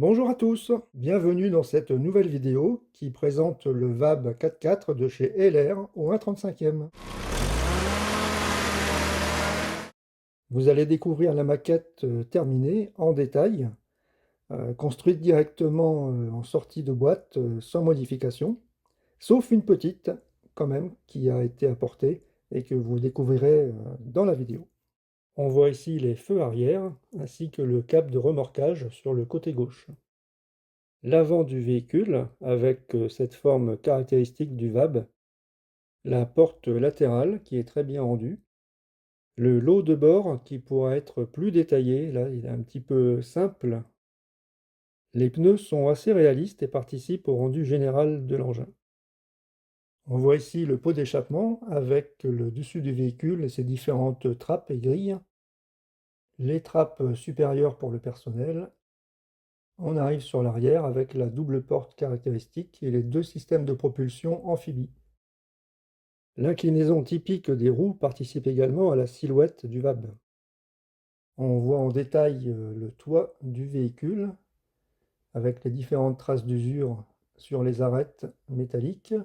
Bonjour à tous, bienvenue dans cette nouvelle vidéo qui présente le VAB 4.4 de chez LR au 1/35e. Vous allez découvrir la maquette terminée en détail, construite directement en sortie de boîte sans modification, sauf une petite quand même qui a été apportée et que vous découvrirez dans la vidéo. On voit ici les feux arrière ainsi que le cap de remorquage sur le côté gauche. L'avant du véhicule, avec cette forme caractéristique du VAB, la porte latérale qui est très bien rendue, le lot de bord qui pourra être plus détaillé, là il est un petit peu simple. Les pneus sont assez réalistes et participent au rendu général de l'engin. On voit ici le pot d'échappement avec le dessus du véhicule et ses différentes trappes et grilles, les trappes supérieures pour le personnel. On arrive sur l'arrière avec la double porte caractéristique et les deux systèmes de propulsion amphibie. L'inclinaison typique des roues participe également à la silhouette du VAB. On voit en détail le toit du véhicule avec les différentes traces d'usure sur les arêtes métalliques.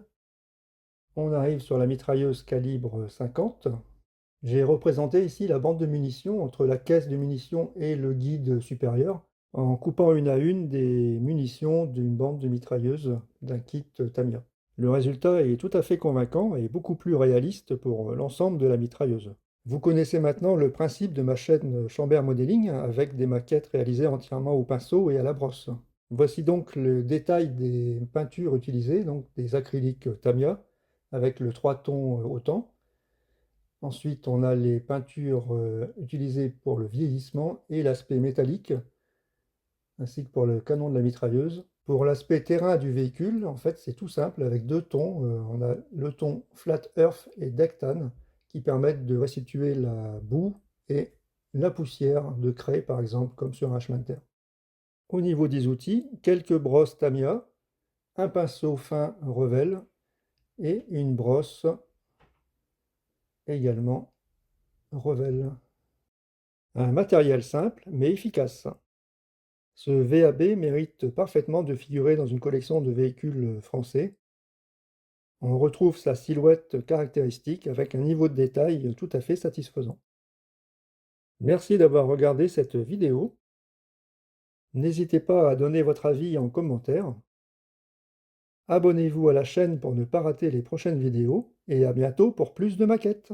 On arrive sur la mitrailleuse calibre 50. J'ai représenté ici la bande de munitions entre la caisse de munitions et le guide supérieur en coupant une à une des munitions d'une bande de mitrailleuse d'un kit Tamiya. Le résultat est tout à fait convaincant et beaucoup plus réaliste pour l'ensemble de la mitrailleuse. Vous connaissez maintenant le principe de ma chaîne Chambert Modeling avec des maquettes réalisées entièrement au pinceau et à la brosse. Voici donc le détail des peintures utilisées, donc des acryliques Tamiya avec le 3 tons autant. Ensuite, on a les peintures utilisées pour le vieillissement et l'aspect métallique, ainsi que pour le canon de la mitrailleuse. Pour l'aspect terrain du véhicule, en fait, c'est tout simple, avec deux tons. On a le ton Flat Earth et Dectan, qui permettent de restituer la boue et la poussière de craie, par exemple, comme sur un chemin de terre. Au niveau des outils, quelques brosses Tamiya, un pinceau fin Revell et une brosse également Revell. Un matériel simple, mais efficace. Ce VAB mérite parfaitement de figurer dans une collection de véhicules français. On retrouve sa silhouette caractéristique avec un niveau de détail tout à fait satisfaisant. Merci d'avoir regardé cette vidéo. N'hésitez pas à donner votre avis en commentaire. Abonnez-vous à la chaîne pour ne pas rater les prochaines vidéos et à bientôt pour plus de maquettes.